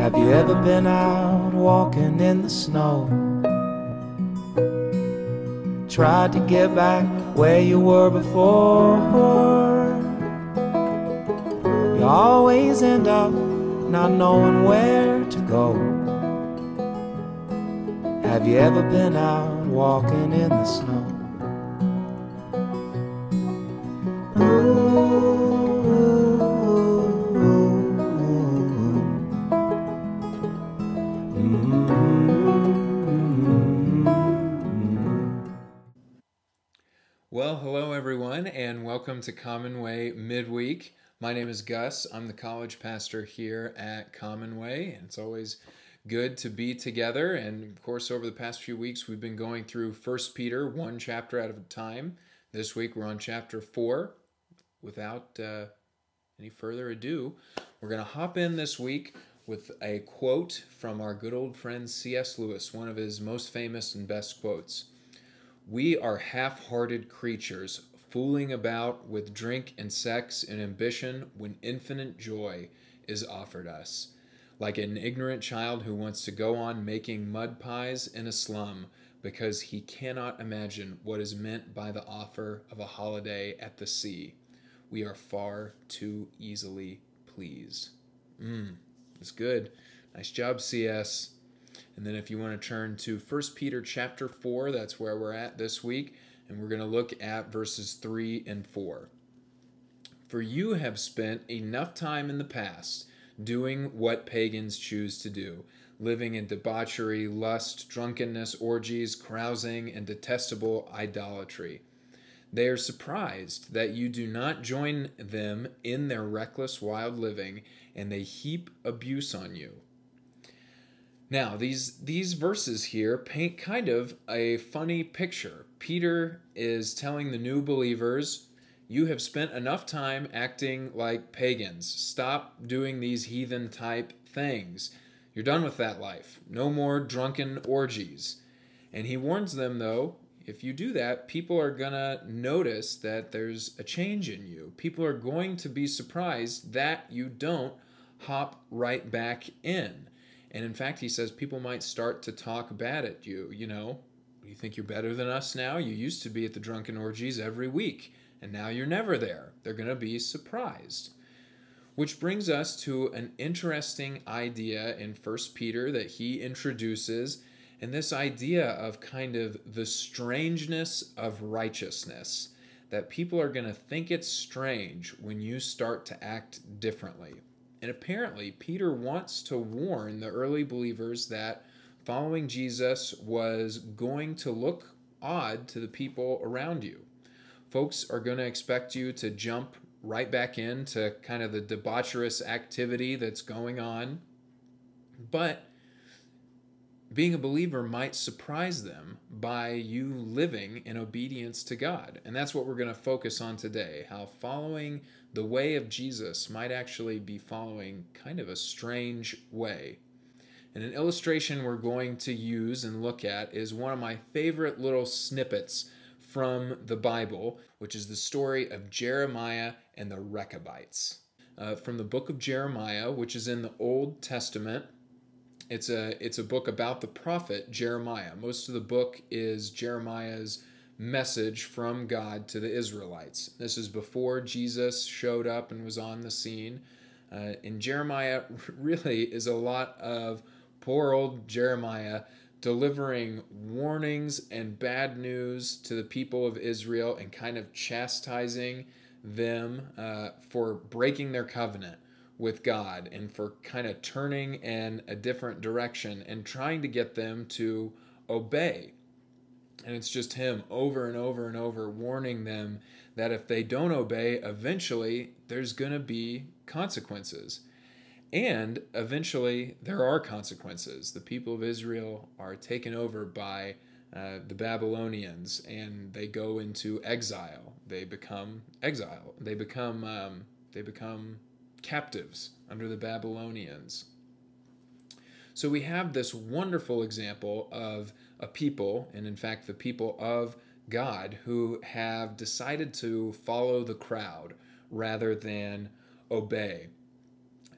Have you ever been out walking in the snow? Tried to get back where you were before. You always end up not knowing where to go. Have you ever been out walking in the snow? Well, hello everyone, and welcome to Common Way Midweek. My name is Gus. I'm the college pastor here at Common Way, and it's always good to be together. And of course, over the past few weeks, we've been going through 1 Peter, one chapter at a time. This week, we're on chapter 4. Without any further ado, we're going to hop in this week with a quote from our good old friend C.S. Lewis, one of his most famous and best quotes. "We are half-hearted creatures, fooling about with drink and sex and ambition when infinite joy is offered us. Like an ignorant child who wants to go on making mud pies in a slum because he cannot imagine what is meant by the offer of a holiday at the sea. We are far too easily pleased." That's good. Nice job, CS. And then if you want to turn to 1 Peter chapter 4, that's where we're at this week, and we're going to look at verses 3 and 4. "For you have spent enough time in the past doing what pagans choose to do, living in debauchery, lust, drunkenness, orgies, carousing, and detestable idolatry. They are surprised that you do not join them in their reckless, wild living, and they heap abuse on you." Now, these verses here paint kind of a funny picture. Peter is telling the new believers, you have spent enough time acting like pagans. Stop doing these heathen type things. You're done with that life. No more drunken orgies. And he warns them, though, if you do that, people are going to notice that there's a change in you. People are going to be surprised that you don't hop right back in. And in fact, he says people might start to talk bad at you. You know, you think you're better than us now? You used to be at the drunken orgies every week, and now you're never there. They're going to be surprised. Which brings us to an interesting idea in 1 Peter that he introduces, and this idea of kind of the strangeness of righteousness, that people are going to think it's strange when you start to act differently. And apparently, Peter wants to warn the early believers that following Jesus was going to look odd to the people around you. Folks are going to expect you to jump right back into kind of the debaucherous activity that's going on. But being a believer might surprise them by you living in obedience to God. And that's what we're going to focus on today, how following the way of Jesus might actually be following kind of a strange way. And an illustration we're going to use and look at is one of my favorite little snippets from the Bible, which is the story of Jeremiah and the Recabites. From the book of Jeremiah, which is in the Old Testament. It's a book about the prophet Jeremiah. Most of the book is Jeremiah's message from God to the Israelites. This is before Jesus showed up and was on the scene. And Jeremiah really is a lot of poor old Jeremiah delivering warnings and bad news to the people of Israel and kind of chastising them for breaking their covenant with God and for kind of turning in a different direction and trying to get them to obey. And it's just him over and over and over warning them that if they don't obey, eventually there's going to be consequences. And eventually there are consequences. The people of Israel are taken over by the Babylonians, and they go into exile. They become exile. They become captives under the Babylonians. So we have this wonderful example of a people, and in fact the people of God, who have decided to follow the crowd rather than obey.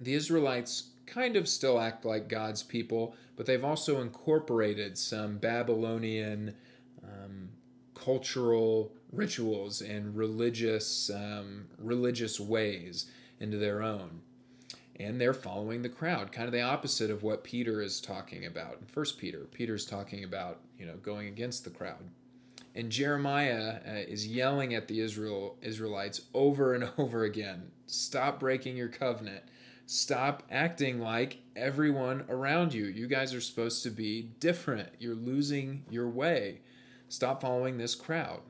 The Israelites kind of still act like God's people, but they've also incorporated some Babylonian cultural rituals and religious ways into their own. And they're following the crowd, kind of the opposite of what Peter is talking about. In 1 Peter's talking about, going against the crowd. And Jeremiah is yelling at the Israelites over and over again. Stop breaking your covenant. Stop acting like everyone around you. You guys are supposed to be different. You're losing your way. Stop following this crowd.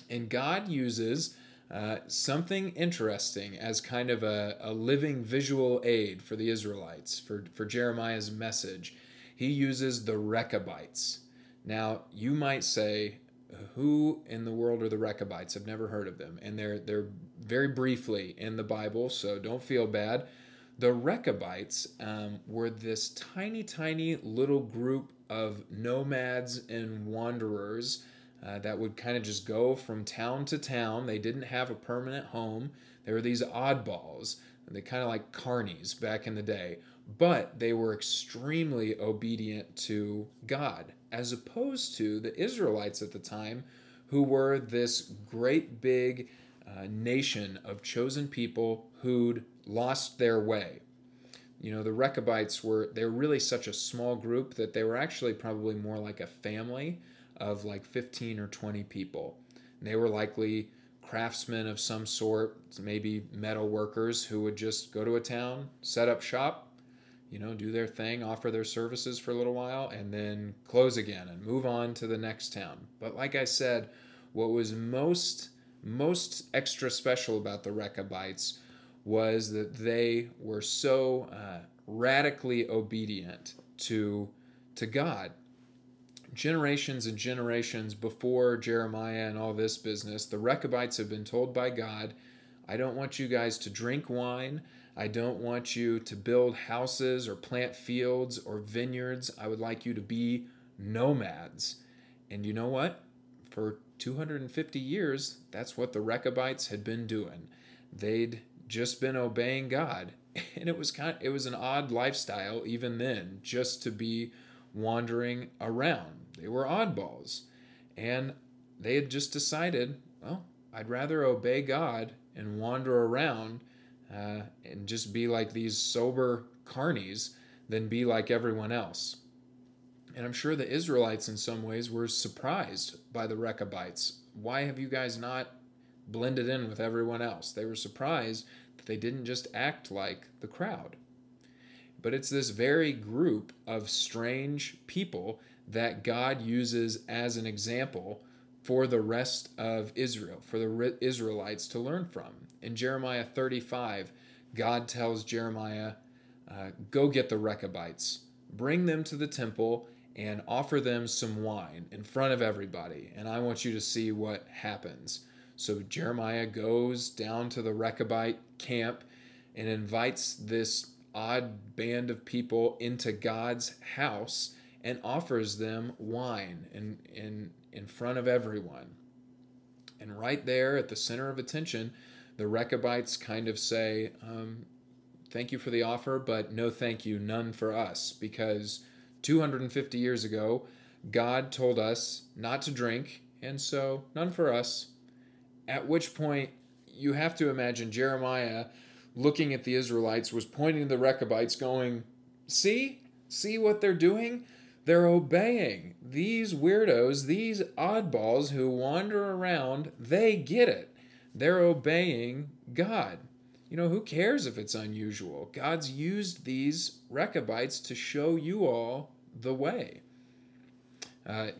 And God uses something interesting as kind of a living visual aid for the Israelites, for Jeremiah's message. He uses the Recabites. Now, you might say, who in the world are the Recabites? I've never heard of them. And they're very briefly in the Bible, so don't feel bad. The Recabites were this tiny, tiny little group of nomads and wanderers that would kind of just go from town to town. They didn't have a permanent home. They were these oddballs. They kind of like carnies back in the day. But they were extremely obedient to God, as opposed to the Israelites at the time, who were this great big nation of chosen people who'd lost their way. The Recabites were really such a small group that they were actually probably more like a family of like 15 or 20 people. And they were likely craftsmen of some sort, maybe metal workers who would just go to a town, set up shop, do their thing, offer their services for a little while, and then close again and move on to the next town. But like I said, what was most extra special about the Recabites was that they were so radically obedient to God. Generations and generations before Jeremiah and all this business, the Recabites have been told by God, I don't want you guys to drink wine. I don't want you to build houses or plant fields or vineyards. I would like you to be nomads. And you know what? For 250 years, that's what the Recabites had been doing. They'd just been obeying God. And it was an odd lifestyle even then, just to be wandering around. They were oddballs. And they had just decided, well, I'd rather obey God and wander around and just be like these sober carnies than be like everyone else. And I'm sure the Israelites in some ways were surprised by the Recabites. Why have you guys not blended in with everyone else? They were surprised that they didn't just act like the crowd. But it's this very group of strange people that God uses as an example for the rest of Israel, for the Israelites to learn from. In Jeremiah 35, God tells Jeremiah, go get the Recabites, bring them to the temple, and offer them some wine in front of everybody, and I want you to see what happens. So Jeremiah goes down to the Recabite camp and invites this odd band of people into God's house and offers them wine in front of everyone. And right there at the center of attention, the Recabites kind of say, thank you for the offer, but no thank you, none for us, because 250 years ago, God told us not to drink, and so none for us. At which point, you have to imagine Jeremiah looking at the Israelites was pointing to the Recabites going, see what they're doing? They're obeying. These weirdos, these oddballs who wander around, they get it. They're obeying God. Who cares if it's unusual? God's used these Recabites to show you all the way.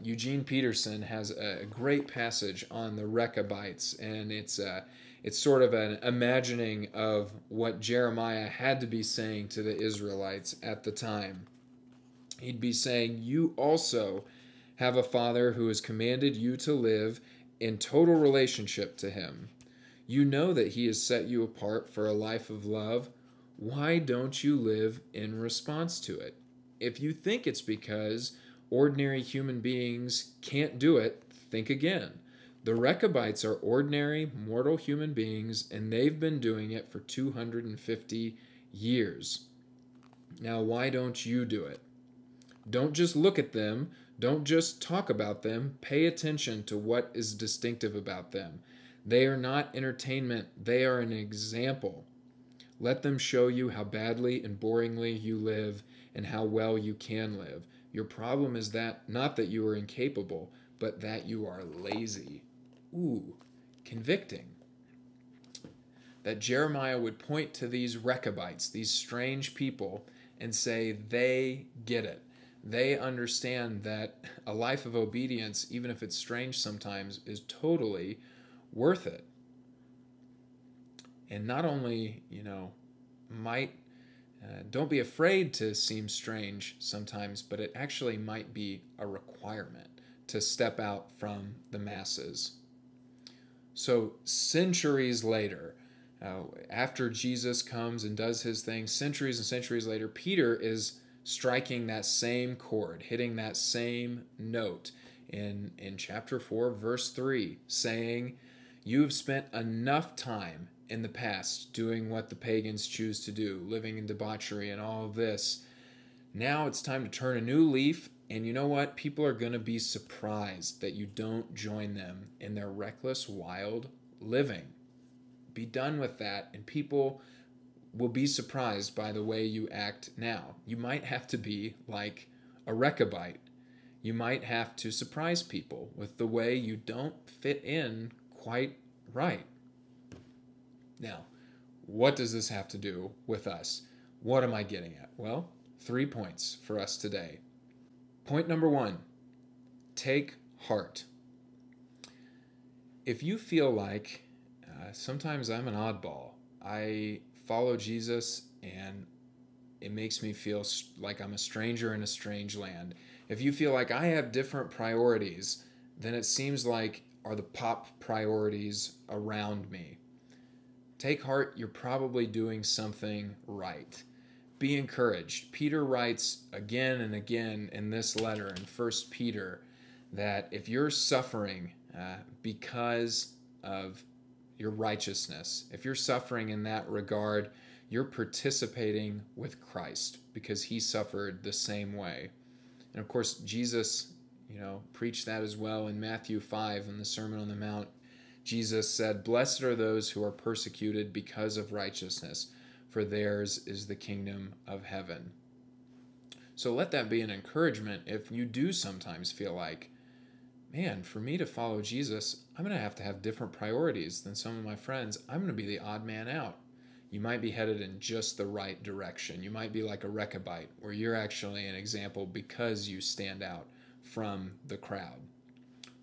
Eugene Peterson has a great passage on the Recabites, and it's sort of an imagining of what Jeremiah had to be saying to the Israelites at the time. He'd be saying, you also have a Father who has commanded you to live in total relationship to him. You know that he has set you apart for a life of love. Why don't you live in response to it? If you think it's because ordinary human beings can't do it, think again. The Recabites are ordinary, mortal human beings, and they've been doing it for 250 years. Now, why don't you do it? Don't just look at them. Don't just talk about them. Pay attention to what is distinctive about them. They are not entertainment. They are an example. Let them show you how badly and boringly you live and how well you can live. Your problem is that not that you are incapable, but that you are lazy. Ooh, convicting. That Jeremiah would point to these Recabites, these strange people, and say they get it. They understand that a life of obedience, even if it's strange sometimes, is totally worth it. And not only, don't be afraid to seem strange sometimes, but it actually might be a requirement to step out from the masses. So centuries later, after Jesus comes and does his thing, centuries and centuries later, Peter is striking that same chord, hitting that same note in chapter 4, verse 3, saying, "You have spent enough time in the past doing what the pagans choose to do, living in debauchery and all of this. Now it's time to turn a new leaf, and you know what? People are going to be surprised that you don't join them in their reckless, wild living. Be done with that, and people will be surprised by the way you act now. You might have to be like a Recabite. You might have to surprise people with the way you don't fit in quite right." Now, what does this have to do with us? What am I getting at? Well, 3 points for us today. Point number 1, take heart. If you feel like sometimes I'm an oddball, I follow Jesus and it makes me feel like I'm a stranger in a strange land. If you feel like I have different priorities than it seems like are the pop priorities around me, take heart, you're probably doing something right. Be encouraged. Peter writes again and again in this letter in 1 Peter that if you're suffering because of your righteousness, if you're suffering in that regard, you're participating with Christ because he suffered the same way. And of course, Jesus, preached that as well in Matthew 5 in the Sermon on the Mount. Jesus said, "Blessed are those who are persecuted because of righteousness, for theirs is the kingdom of heaven." So let that be an encouragement if you do sometimes feel like, man, for me to follow Jesus, I'm going to have different priorities than some of my friends. I'm going to be the odd man out. You might be headed in just the right direction. You might be like a Recabite, where you're actually an example because you stand out from the crowd.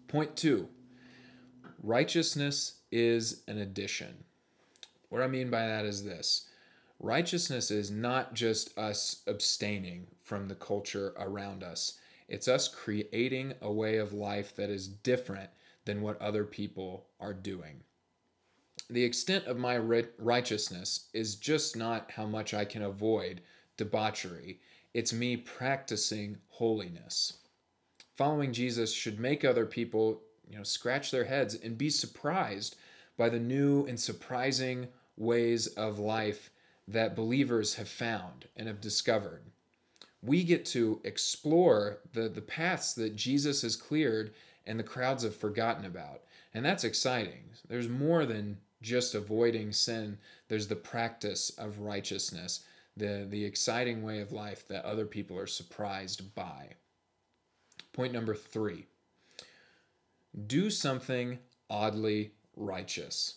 Point 2, righteousness is an addition. What I mean by that is this. Righteousness is not just us abstaining from the culture around us. It's us creating a way of life that is different than what other people are doing. The extent of my righteousness is just not how much I can avoid debauchery. It's me practicing holiness. Following Jesus should make other people, scratch their heads and be surprised by the new and surprising ways of life that believers have found and have discovered. We get to explore the paths that Jesus has cleared and the crowds have forgotten about. And that's exciting. There's more than just avoiding sin. There's the practice of righteousness, the exciting way of life that other people are surprised by. Point number 3, do something oddly righteous,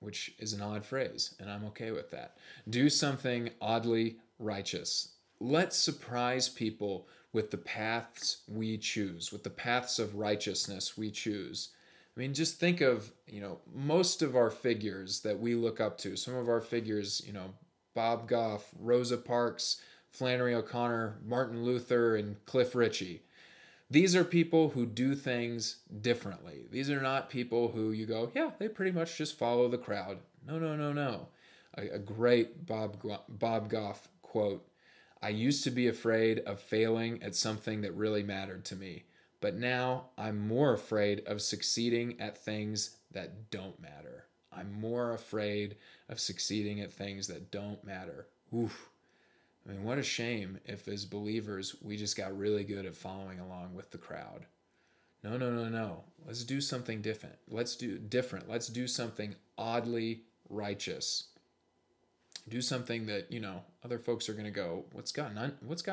which is an odd phrase, and I'm okay with that. Do something oddly righteous. Let's surprise people with the paths we choose, with the paths of righteousness we choose. I mean, just think of, most of our figures that we look up to. Some of our figures, Bob Goff, Rosa Parks, Flannery O'Connor, Martin Luther, and Cliff Ritchie. These are people who do things differently. These are not people who you go, yeah, they pretty much just follow the crowd. No. A great Bob Goff quote, "I used to be afraid of failing at something that really mattered to me, but now I'm more afraid of succeeding at things that don't matter." I'm more afraid of succeeding at things that don't matter. Oof. I mean, what a shame if as believers we just got really good at following along with the crowd. No, no, no, no. Let's do something different. Let's do something oddly righteous. Do something that, other folks are going to go, what's gotten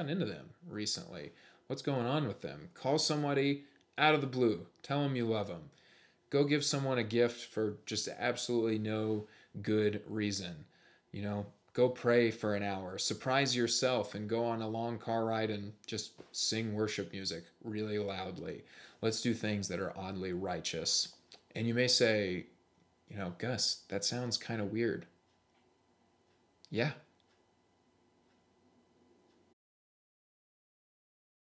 into them recently? What's going on with them? Call somebody out of the blue. Tell them you love them. Go give someone a gift for just absolutely no good reason. Go pray for an hour. Surprise yourself and go on a long car ride and just sing worship music really loudly. Let's do things that are oddly righteous. And you may say, Gus, that sounds kind of weird. Yeah,